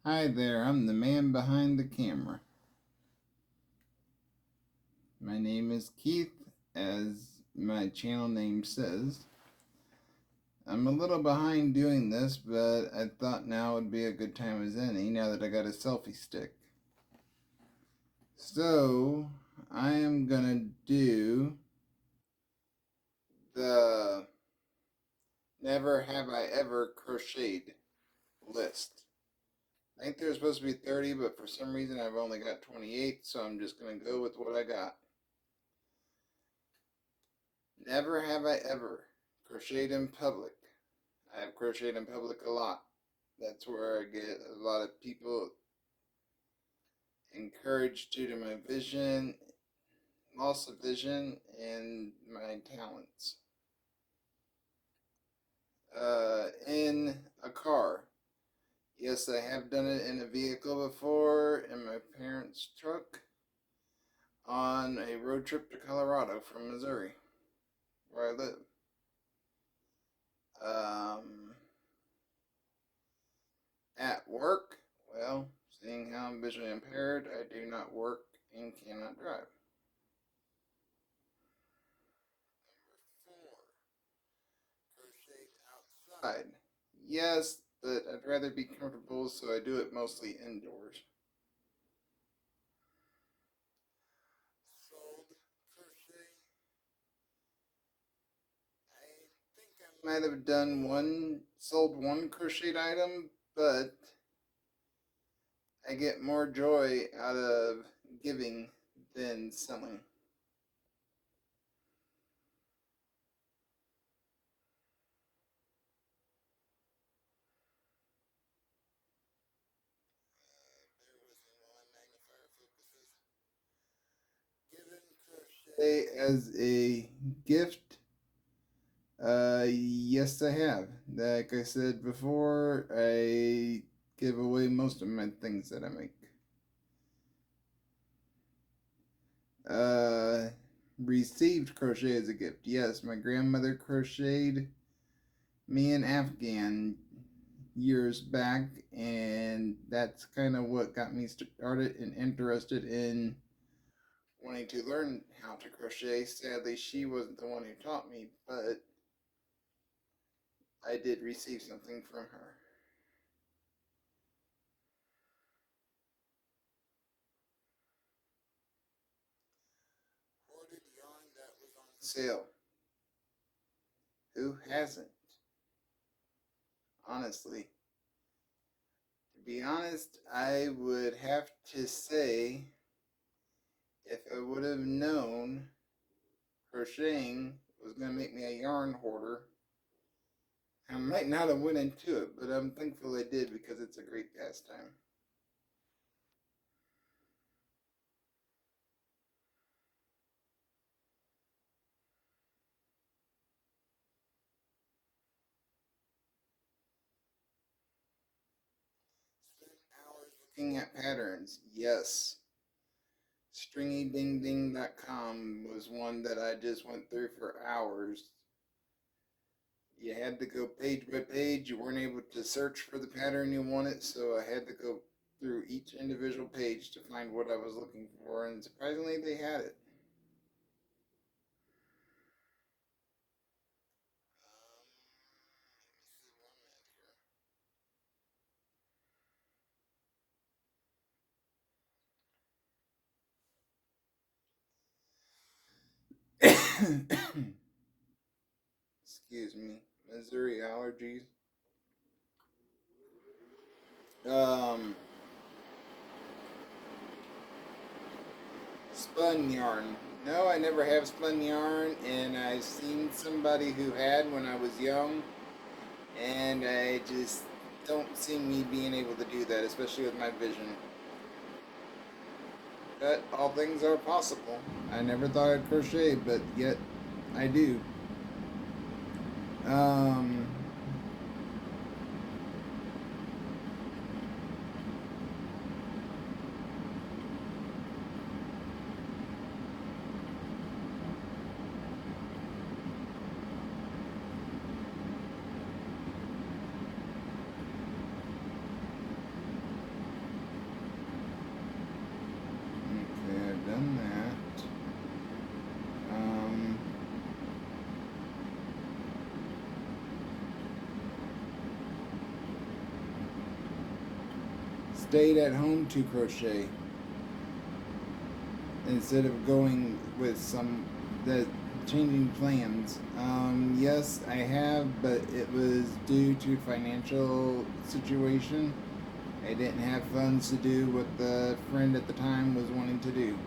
Hi there, I'm the man behind the camera. My name is Keith, as my channel name says. I'm a little behind doing this, but I thought now would be a good time as any now that I got a selfie stick. So, I am gonna do the Never Have I Ever Crocheted list. I think there's supposed to be 30, but for some reason I've only got 28, so I'm just gonna go with what I got. Never have I ever crocheted in public. I have crocheted in public a lot. That's where I get a lot of people encouraged due to my vision, loss of vision, and my talents. In a car. Yes, I have done it in a vehicle before, in my parents' truck, on a road trip to Colorado from Missouri, where I live. Um, at work, well, seeing how I'm visually impaired, I do not work and cannot drive. Number 4, crochet outside. Yes, but I'd rather be comfortable, so I do it mostly indoors. Sold crochet. I think I might have sold one crocheted item, but I get more joy out of giving than selling. Given crochet as a gift, yes, I have. Like I said before, I give away most of my things that I make. Uh, Received crochet as a gift. Yes, my grandmother crocheted me an Afghan years back, and that's kind of what got me started and interested in wanting to learn how to crochet. Sadly, she wasn't the one who taught me, but I did receive something from her. Hoarded yarn that was on sale. Who hasn't? Honestly. To be honest, I would have to say if I would have known crocheting was going to make me a yarn hoarder, I might not have went into it, but I'm thankful I did because it's a great pastime. Spent hours looking at patterns. Yes. StringyDingDing.com was one that I just went through for hours. You had to go page by page. You weren't able to search for the pattern you wanted, so I had to go through each individual page to find what I was looking for, and surprisingly, they had it. Excuse me, Missouri allergies. Um, Spun yarn. No, I never have spun yarn, and I've seen somebody who had when I was young, and I just don't see me being able to do that, especially with my vision. But all things are possible. I never thought I'd crochet, but yet I do. Um, stayed at home to crochet instead of going with the changing plans. Yes, I have, but it was due to financial situation. I didn't have funds to do what the friend at the time was wanting to do.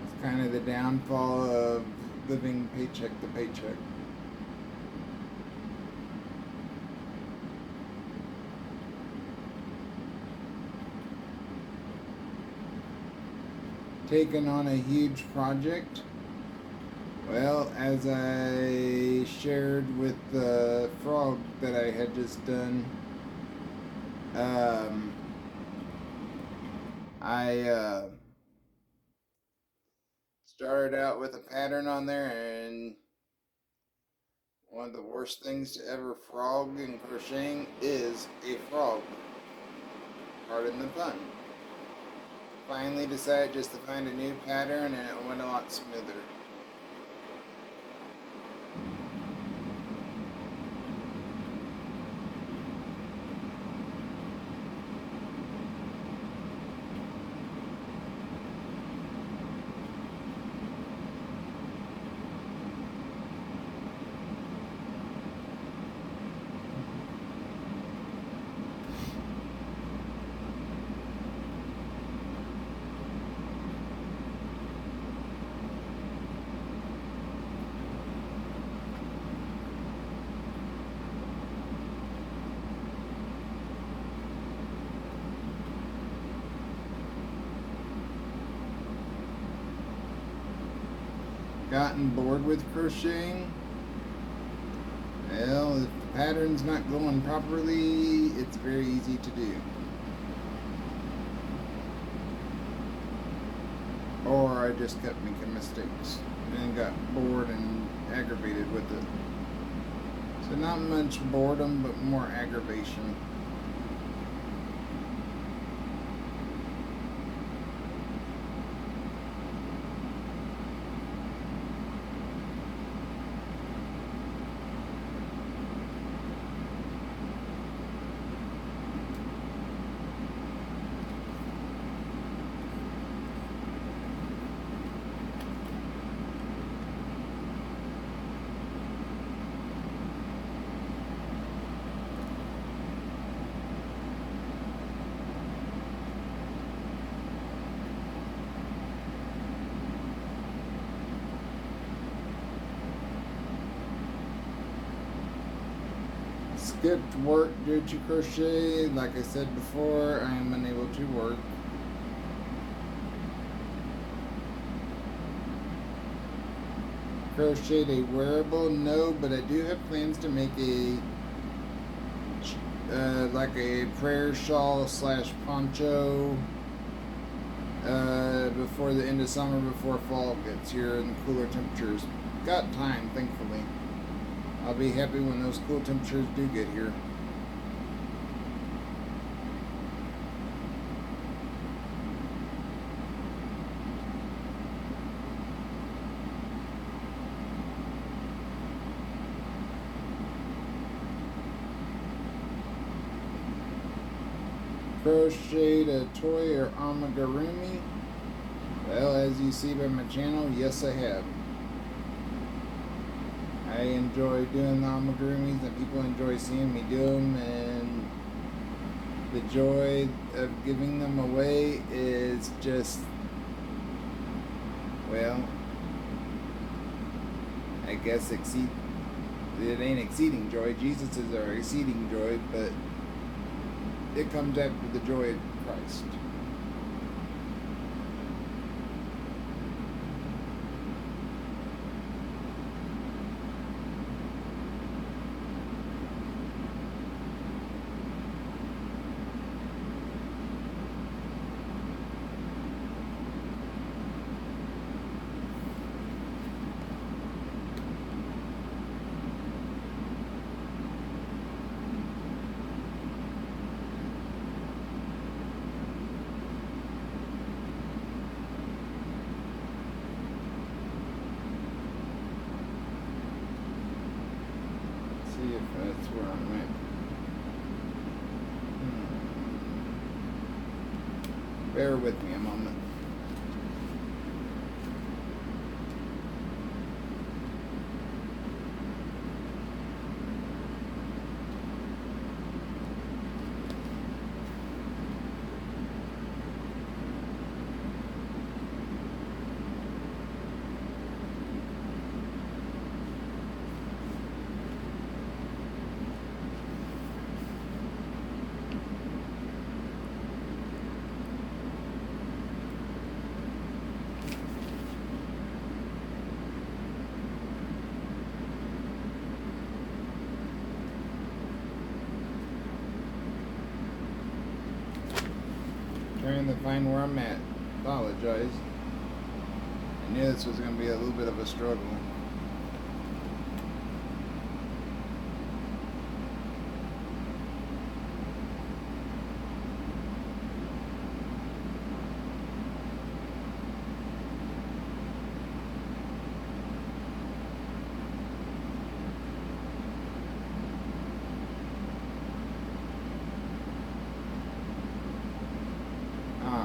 It's kind of the downfall of living paycheck to paycheck. Taken on a huge project. Well, as I shared with the frog that I had just done, I started out with a pattern on there, and one of the worst things to ever frog in crocheting is a frog. Pardon the pun. Finally decided just to find a new pattern, and it went a lot smoother. Gotten bored with crocheting? Well, if the pattern's not going properly, it's very easy to do. Or I just kept making mistakes and got bored and aggravated with it. So not much boredom, but more aggravation. Skipped work due to crochet. Like I said before, I am unable to work. Crocheted a wearable? No, but I do have plans to make like a prayer shawl / poncho before the end of summer, before fall gets here and cooler temperatures. Got time, thankfully. I'll be happy when those cool temperatures do get here. Crocheted a toy or amigurumi? Well, as you see by my channel, yes I have. I enjoy doing the amigurumis, and people enjoy seeing me do them, and the joy of giving them away is just, well, I guess it ain't exceeding joy. Jesus is our exceeding joy, but it comes after the joy of Christ. That's where I'm at. Bear with me a moment. Trying to find where I'm at. Apologize. I knew this was going to be a little bit of a struggle.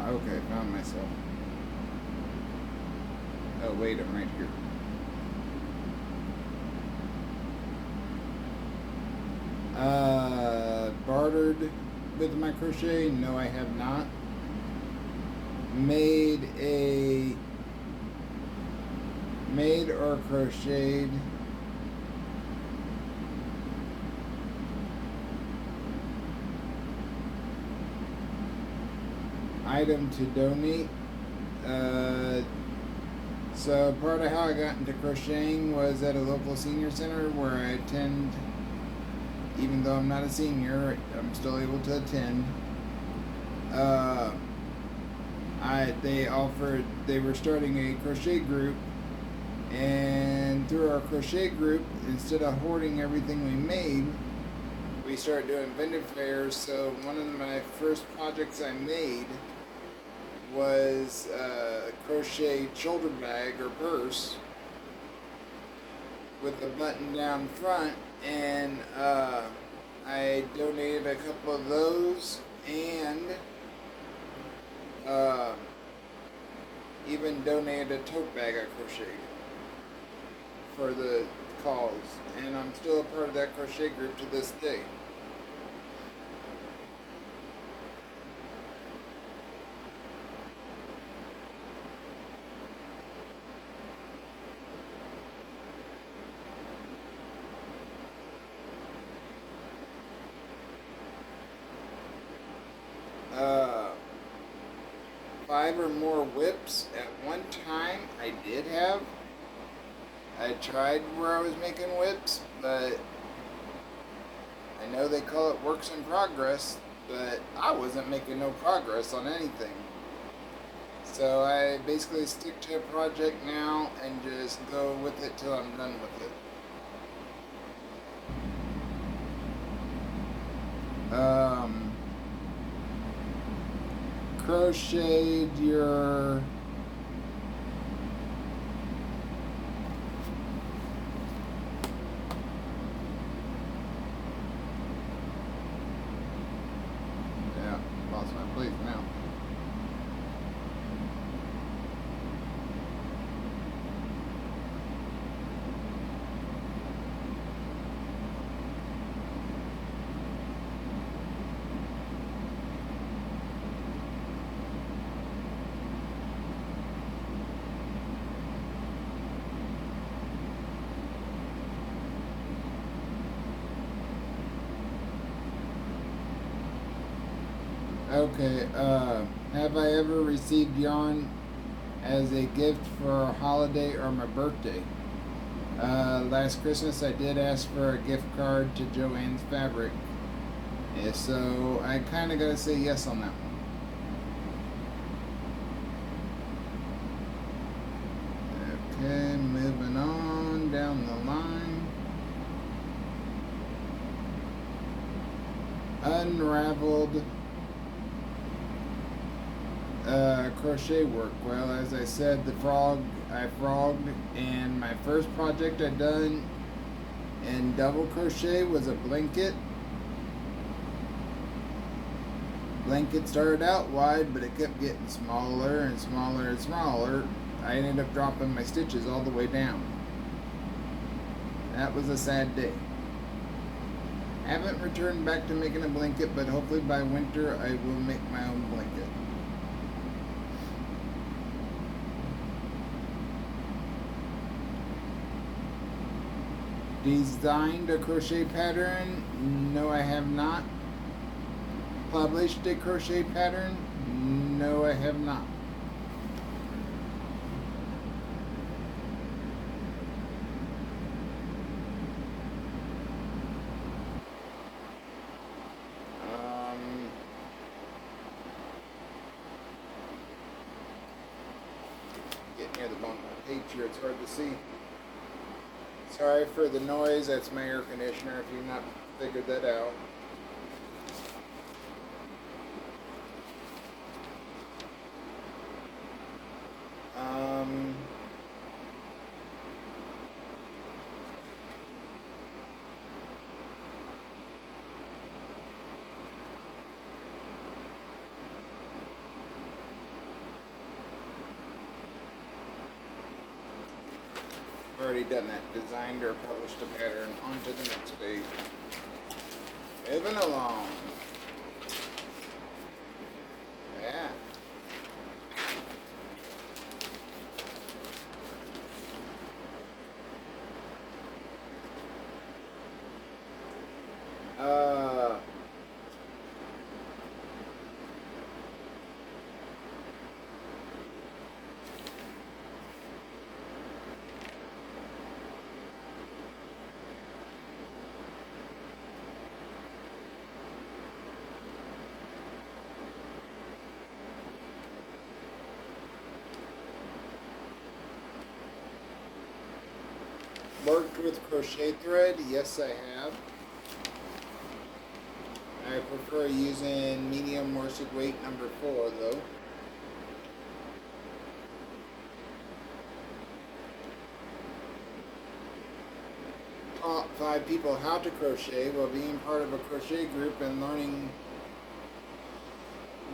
Okay, found myself. Oh wait, I'm right here. Bartered with my crochet? No, I have not. Made or crocheted item to donate. So part of how I got into crocheting was at a local senior center where I attend. Even though I'm not a senior, I'm still able to attend. They were starting a crochet group, and through our crochet group, instead of hoarding everything we made, we started doing vendor fairs. So one of my first projects I made was a crochet shoulder bag or purse with a button down front, and I donated a couple of those, and even donated a tote bag I crocheted for the cause, and I'm still a part of that crochet group to this day. Uh, 5 or more whips at one time I did have. I tried where I was making whips, but I know they call it works in progress, but I wasn't making no progress on anything. So I basically stick to a project now and just go with it till I'm done with it. Crocheted your lost my place now. Okay, have I ever received yarn as a gift for a holiday or my birthday? Last Christmas I did ask for a gift card to Joann's Fabric. Yeah, so I kind of gotta say yes on that one. Okay, moving on down the line. Unraveled crochet work. Well, as I said, I frogged, and my first project I done And double crochet was a blanket. Blanket started out wide, but it kept getting smaller and smaller and smaller. I ended up dropping my stitches all the way down. That was a sad day. I haven't returned back to making a blanket, but hopefully by winter I will make my own blanket. Designed a crochet pattern? No, I have not. Published a crochet pattern? No, I have not. Getting near the bottom of the page here, it's hard to see. Sorry for the noise, that's my air conditioner if you've not figured that out. I've already done that. Designed or published a pattern. On to the next page. Moving along. Yeah. Worked with crochet thread? Yes, I have. I prefer using medium worsted weight number 4 though. Taught 5 people how to crochet while being part of a crochet group and learning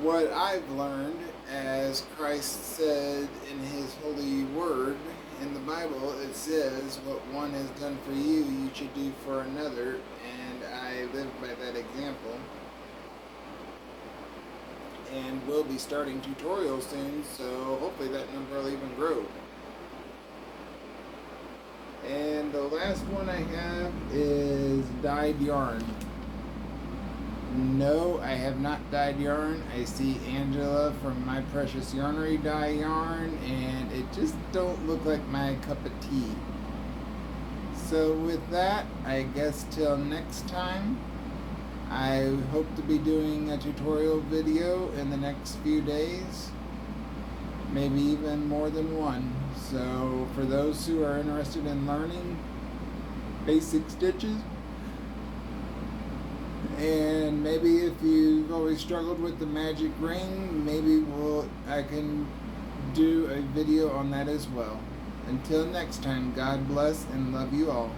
what I've learned, as Christ said in his holy word. In the Bible, it says, what one has done for you, you should do for another, and I live by that example. And we'll be starting tutorials soon, so hopefully that number will even grow. And the last one I have is dyed yarn. No, I have not dyed yarn. I see Angela from My Precious Yarnery dye yarn, and it just don't look like my cup of tea. So with that, I guess till next time, I hope to be doing a tutorial video in the next few days, maybe even more than one. So for those who are interested in learning basic stitches, and maybe if you've always struggled with the magic ring, maybe I can do a video on that as well. Until next time, God bless and love you all.